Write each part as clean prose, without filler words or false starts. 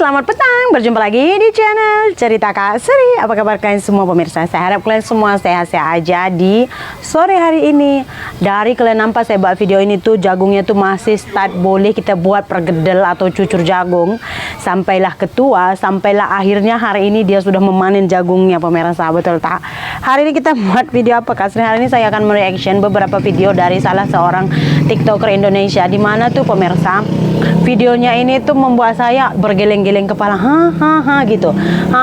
selamat petang. Berjumpa lagi di channel Cerita Kak Sri. Apa kabar kalian semua pemirsa? Saya harap kalian semua sehat-sehat aja di sore hari ini. Dari kalian nampak saya buat video ini tuh jagungnya tuh masih start boleh kita buat pergedel atau cucur jagung. Sampailah ketua, sampailah akhirnya hari ini dia sudah memanen jagungnya pemirsa, betul tak? Hari ini kita buat video apa Kak Sri? Hari ini saya akan mereaction beberapa video dari salah seorang TikToker Indonesia, di mana tuh pemirsa videonya ini tuh membuat saya bergeleng-geleng kepala, gitu.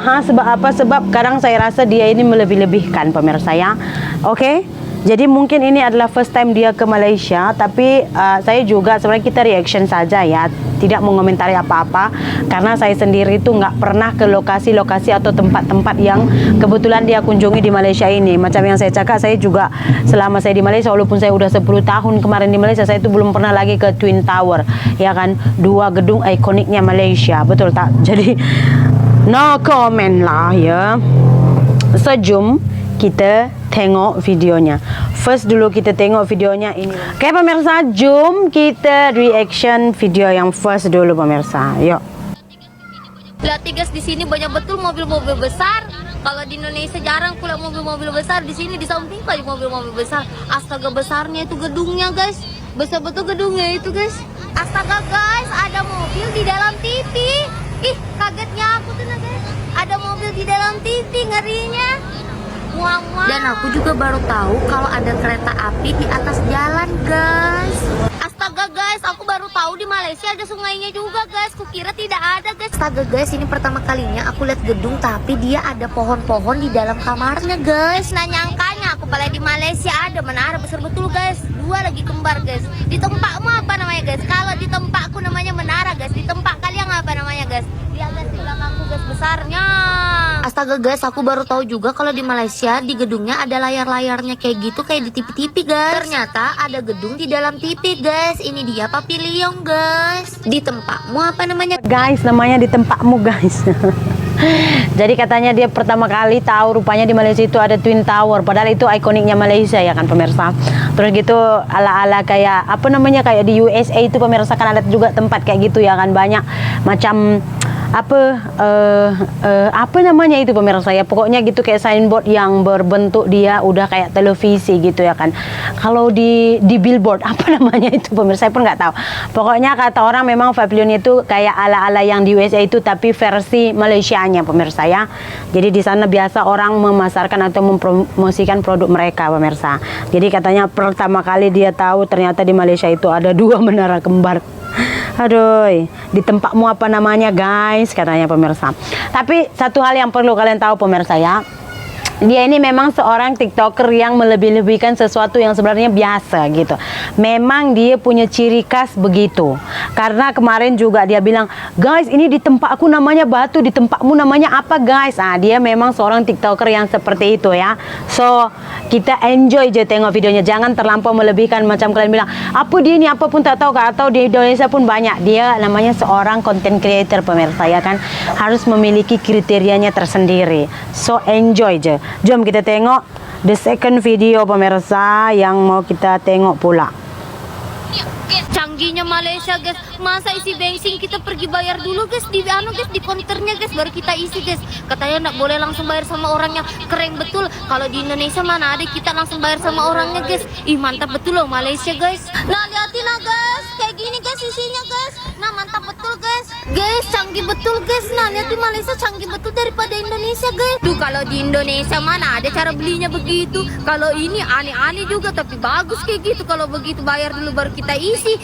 Sebab apa? Sebab kadang saya rasa dia ini melebih-lebihkan pemirsa ya. Oke. Jadi mungkin ini adalah first time dia ke Malaysia, tapi saya juga sebenarnya kita reaction saja ya, tidak mengomentari apa-apa karena saya sendiri itu nggak pernah ke lokasi-lokasi atau tempat-tempat yang kebetulan dia kunjungi di Malaysia ini. Macam yang saya cakap, saya juga selama saya di Malaysia, walaupun saya udah 10 tahun kemarin di Malaysia, saya itu belum pernah lagi ke Twin Tower, ya kan, dua gedung ikoniknya Malaysia, betul tak? Jadi no comment lah ya. Sejum kita tengok videonya. First dulu kita tengok videonya ini. Oke pemirsa, jom kita reaction video yang first dulu pemirsa. Yuk. Lihat guys, di sini banyak betul mobil-mobil besar. Kalau di Indonesia jarang pula mobil-mobil besar. Di sini di samping banyak mobil-mobil besar. Astaga, besarnya itu gedungnya guys. Besar betul gedungnya itu guys. Astaga guys, ada mobil di dalam TV. Ih, kagetnya aku tuh guys. Ada mobil di dalam TV, ngerinya. Wow. Dan aku juga baru tahu kalau ada kereta api di atas jalan guys. Astaga guys, aku baru tahu di Malaysia ada sungainya juga guys. Kukira tidak ada guys. Astaga guys, ini pertama kalinya aku lihat gedung tapi dia ada pohon-pohon di dalam kamarnya guys. Nah nyangkanya aku pada di Malaysia ada menara besar betul guys. Dua lagi kembar guys. Di tempatmu apa namanya guys? Kalau di tempatku namanya menara guys. Di tempat kalian apa namanya guys? Lihat guys di belakangku guys, besarnya. Astaga guys, aku baru tahu juga kalau di Malaysia di gedungnya ada layar-layarnya kayak gitu, kayak di TV-TV guys. Ternyata ada gedung di dalam TV guys. Ini dia pavilion guys. Di tempatmu apa namanya guys? Namanya di tempatmu guys. Jadi katanya dia pertama kali tahu rupanya di Malaysia itu ada Twin Tower, padahal itu ikoniknya Malaysia ya kan pemirsa. Terus gitu ala-ala kayak apa namanya, kayak di USA itu pemirsa kan ada juga tempat kayak gitu ya kan, banyak macam apa namanya itu pemirsa ya, pokoknya gitu kayak signboard yang berbentuk dia udah kayak televisi gitu ya kan. Kalau di billboard apa namanya itu pemirsa, saya pun nggak tahu. Pokoknya kata orang memang pavilion itu kayak ala-ala yang di USA itu tapi versi Malaysianya pemirsa ya. Jadi di sana biasa orang memasarkan atau mempromosikan produk mereka pemirsa. Jadi katanya pertama kali dia tahu ternyata di Malaysia itu ada dua menara kembar. Aduh, di tempatmu apa namanya guys, katanya pemirsa. Tapi satu hal yang perlu kalian tahu pemirsa ya, dia ini memang seorang TikToker yang melebih-lebihkan sesuatu yang sebenarnya biasa gitu. Memang dia punya ciri khas begitu. Karena kemarin juga dia bilang, guys ini di tempat aku namanya batu, di tempatmu namanya apa guys? Ah, dia memang seorang TikToker yang seperti itu ya. So kita enjoy aja tengok videonya, jangan terlampau melebihkan macam kalian bilang apa dia ini apa pun tak tahu, atau di Indonesia pun banyak. Dia namanya seorang content creator pemirsa ya kan, harus memiliki kriterianya tersendiri. So enjoy aja. Jom kita tengok the second video pemirsa yang mau kita tengok pula. Canggihnya Malaysia guys, masa isi bensin kita pergi bayar dulu guys di di konternya guys, baru kita isi guys. Katanya nggak boleh langsung bayar sama orangnya, keren betul. Kalau di Indonesia mana ada kita langsung bayar sama orangnya guys. Ih mantap betul loh Malaysia guys. Nah lihatin lah guys, kayak gini guys isinya guys. Nah mantap betul guys. Guys canggih betul guys. Nah lihat di Malaysia canggih betul daripada Indonesia guys. Tuh kalau di Indonesia mana ada cara belinya begitu. Kalau ini aneh-aneh juga tapi bagus kayak gitu. Kalau begitu bayar dulu baru kita isi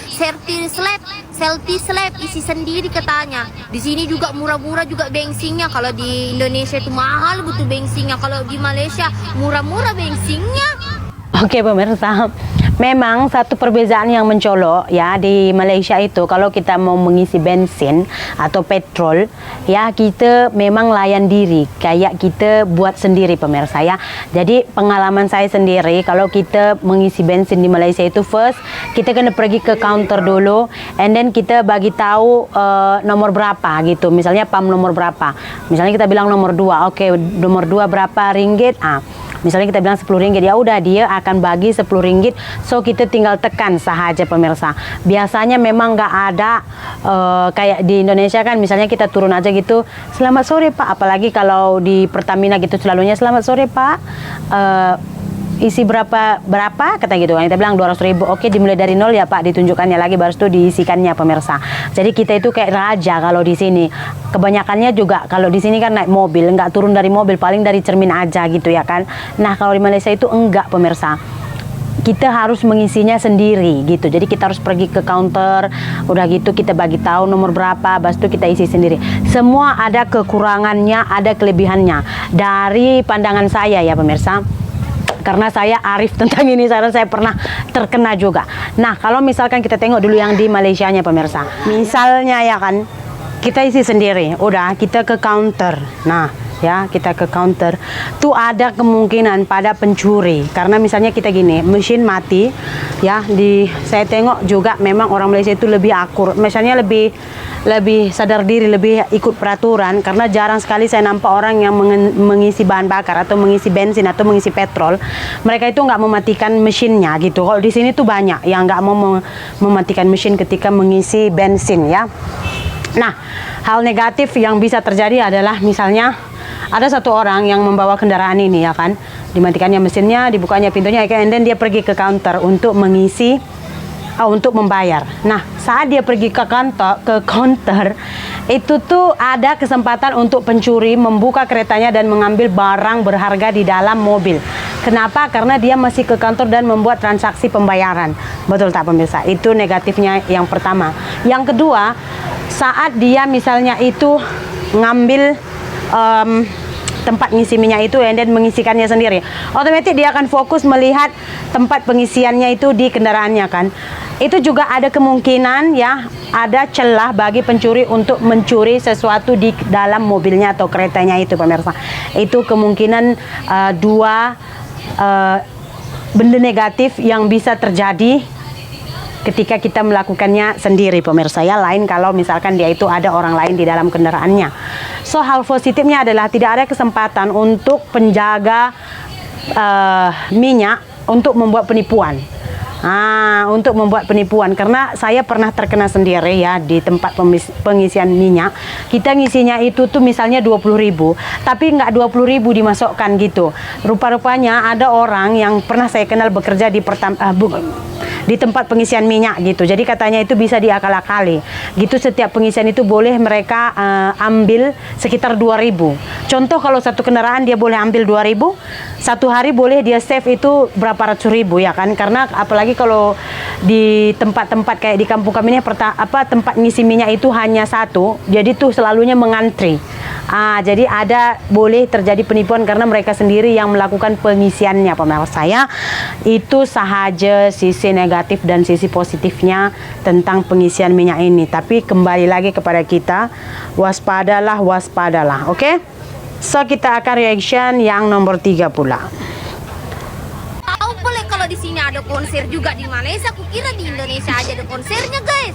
selfie slab isi sendiri katanya. Di sini juga murah-murah juga bensinnya. Kalau di Indonesia itu mahal betul bensinnya, kalau di Malaysia murah-murah bensinnya. Oke pemirsa, memang satu perbedaan yang mencolok ya di Malaysia itu, kalau kita mau mengisi bensin atau petrol ya, kita memang layan diri, kayak kita buat sendiri pemirsa ya. Jadi pengalaman saya sendiri, kalau kita mengisi bensin di Malaysia itu first kita kena pergi ke counter dulu, and then kita bagi tahu nomor berapa gitu, misalnya pam nomor berapa, misalnya kita bilang nomor 2, oke nomor 2 berapa ringgit, Misalnya kita bilang 10 ringgit, ya udah dia akan bagi 10 ringgit. So kita tinggal tekan sahaja pemirsa. Biasanya memang nggak ada kayak di Indonesia kan, misalnya kita turun aja gitu, selamat sore Pak. Apalagi kalau di Pertamina gitu selalunya selamat sore Pak. Isi berapa kata gitu kan, kita bilang 200.000. Oke, dimulai dari nol ya Pak, ditunjukkannya lagi baru itu diisikannya pemirsa. Jadi kita itu kayak raja kalau di sini. Kebanyakannya juga kalau di sini kan naik mobil, nggak turun dari mobil, paling dari cermin aja gitu ya kan. Nah kalau di Malaysia itu enggak pemirsa, kita harus mengisinya sendiri gitu. Jadi kita harus pergi ke counter, udah gitu kita bagi tahu nomor berapa, habis itu kita isi sendiri. Semua ada kekurangannya, ada kelebihannya. Dari pandangan saya ya pemirsa, karena saya arif tentang ini, karena saya pernah terkena juga. Nah kalau misalkan kita tengok dulu yang di Malaysianya pemirsa, misalnya ya kan, kita isi sendiri, udah kita ke counter. Nah ya, kita ke counter tuh ada kemungkinan pada pencuri, karena misalnya kita gini, mesin mati ya, saya tengok juga memang orang Malaysia itu lebih akur, misalnya lebih sadar diri, lebih ikut peraturan, karena jarang sekali saya nampak orang yang mengisi bahan bakar atau mengisi bensin atau mengisi petrol, mereka itu nggak mematikan mesinnya gitu. Kalau di sini tuh banyak yang nggak mau mematikan mesin ketika mengisi bensin ya. Nah hal negatif yang bisa terjadi adalah misalnya ada satu orang yang membawa kendaraan ini ya kan, dimatikannya mesinnya, dibukanya pintunya, and then dia pergi ke counter untuk mengisi, untuk membayar. Nah saat dia pergi ke counter itu tuh ada kesempatan untuk pencuri membuka keretanya dan mengambil barang berharga di dalam mobil. Kenapa? Karena dia masih ke kantor dan membuat transaksi pembayaran. Betul tak pemirsa? Itu negatifnya yang pertama. Yang kedua, saat dia misalnya itu ngambil tempat ngisi minyak itu dan mengisikannya sendiri, otomatis dia akan fokus melihat tempat pengisiannya itu di kendaraannya kan. Itu juga ada kemungkinan ya, ada celah bagi pencuri untuk mencuri sesuatu di dalam mobilnya atau keretanya itu pemirsa. Itu kemungkinan dua benda negatif yang bisa terjadi ketika kita melakukannya sendiri pemirsa ya. Lain kalau misalkan dia itu ada orang lain di dalam kendaraannya. So hal positifnya adalah tidak ada kesempatan untuk penjaga minyak untuk membuat penipuan. Untuk membuat penipuan, karena saya pernah terkena sendiri ya di tempat pengisian minyak. Kita ngisinya itu tuh misalnya 20.000, tapi nggak 20.000 dimasukkan gitu. Rupa-rupanya ada orang yang pernah saya kenal bekerja di tempat pengisian minyak gitu. Jadi katanya itu bisa diakal-akali gitu, setiap pengisian itu boleh mereka ambil sekitar 2.000. Contoh kalau satu kendaraan dia boleh ambil 2.000, satu hari boleh dia save itu berapa ratus ribu ya kan. Karena apalagi kalau di tempat-tempat kayak di kampung kami ini tempat ngisi minyak itu hanya satu, jadi tuh selalunya mengantri. Jadi ada boleh terjadi penipuan karena mereka sendiri yang melakukan pengisiannya pemirsa ya. Itu sahaja sisi negatif dan sisi positifnya tentang pengisian minyak ini. Tapi kembali lagi kepada kita, waspadalah, oke? So kita akan reaction yang nomor 3 pula. Tahu boleh kalau di sini ada konser juga di Malaysia. Aku kira di Indonesia aja ada konsernya guys.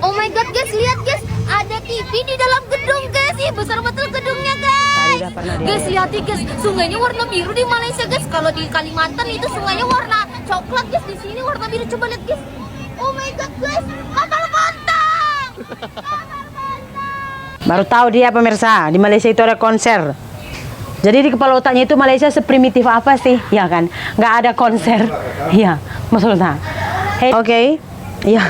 Oh my god guys, lihat guys, ada TV di dalam gedung guys. Ih, besar betul gedungnya guys. Guys lihat guys, sungainya warna biru di Malaysia guys. Kalau di Kalimantan itu sungainya warna coklat guys. Di sini warna biru, coba lihat guys. Oh my god guys, kapal bontang. Baru tahu dia pemirsa, di Malaysia itu ada konser. Jadi di kepala otaknya itu Malaysia seprimitif apa sih? Ya kan, nggak ada konser. Iya, maksudnya. Oke. Iya.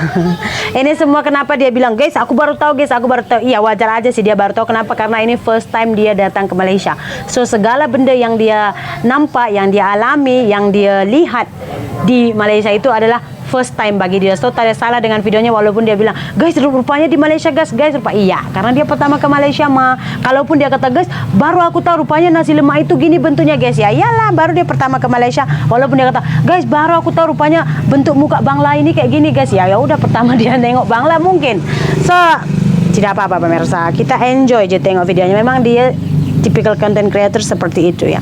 Ini semua kenapa dia bilang, guys, aku baru tahu guys, aku baru tahu. Iya, wajar aja sih dia baru tahu. Kenapa? Karena ini first time dia datang ke Malaysia. So segala benda yang dia nampak, yang dia alami, yang dia lihat di Malaysia itu adalah first time bagi dia. So tak ada salah dengan videonya walaupun dia bilang, guys, rupanya di Malaysia guys, iya, karena dia pertama ke Malaysia mah. Kalaupun dia kata, guys, baru aku tahu rupanya nasi lemak itu gini bentuknya guys, ya iyalah, baru dia pertama ke Malaysia. Walaupun dia kata, guys, baru aku tahu rupanya bentuk muka Bangla ini kayak gini guys, ya udah pertama dia nengok Bangla mungkin. So tidak apa-apa pemirsa, kita enjoy aja tengok videonya. Memang dia typical content creator seperti itu ya.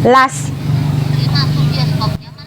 Last.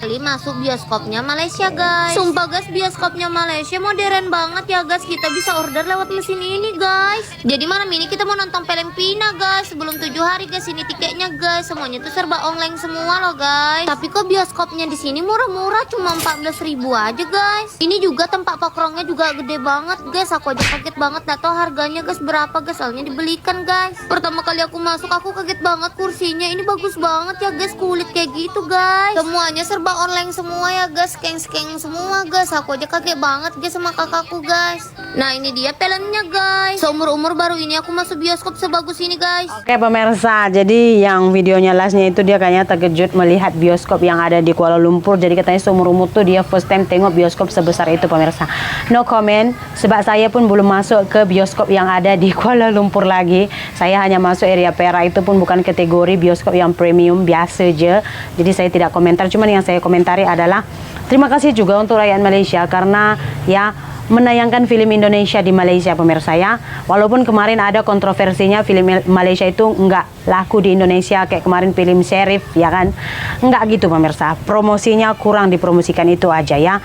kali masuk bioskopnya Malaysia guys. Sumpah guys, bioskopnya Malaysia modern banget ya guys. Kita bisa order lewat mesin ini guys. Jadi malam ini kita mau nonton film Pina guys. Sebelum 7 hari guys, ini tiketnya guys. Semuanya tuh serba online semua loh guys. Tapi kok bioskopnya di sini murah-murah, cuma 14.000 aja guys. Ini juga tempat pakrongnya juga gede banget guys. Aku aja kaget banget, gak tau harganya guys berapa guys. Soalnya dibelikan guys. Pertama kali aku masuk aku kaget banget, kursinya ini bagus banget ya guys, kulit kayak gitu guys. Semuanya serba online semua ya guys, skeng semua guys. Aku aja kaget banget guys sama kakakku guys. Nah ini dia filmnya guys. Seumur-umur baru ini aku masuk bioskop sebagus ini guys. Oke pemirsa, jadi yang videonya lastnya itu dia kayaknya terkejut melihat bioskop yang ada di Kuala Lumpur. Jadi katanya seumur-umur tuh dia first time tengok bioskop sebesar itu pemirsa. No comment, sebab saya pun belum masuk ke bioskop yang ada di Kuala Lumpur lagi. Saya hanya masuk area Perak, itu pun bukan kategori bioskop yang premium, biasa je. Jadi saya tidak komentar, cuman yang saya komentari adalah terima kasih juga untuk rakyat Malaysia karena ya menayangkan film Indonesia di Malaysia pemirsa ya. Walaupun kemarin ada kontroversinya film Malaysia itu nggak laku di Indonesia kayak kemarin film Sheriff ya kan. Nggak gitu pemirsa, promosinya kurang dipromosikan itu aja ya.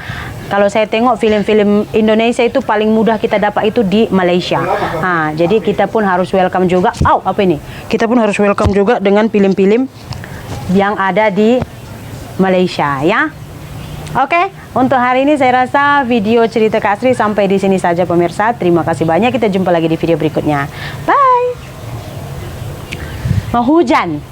Kalau saya tengok film-film Indonesia itu paling mudah kita dapat itu di Malaysia. Nah, jadi kita pun harus welcome juga. Apa ini? Kita pun harus welcome juga dengan film-film yang ada di Malaysia ya. Oke, untuk hari ini saya rasa video cerita Kak Sri sampai di sini saja pemirsa. Terima kasih banyak. Kita jumpa lagi di video berikutnya. Bye. Mau hujan.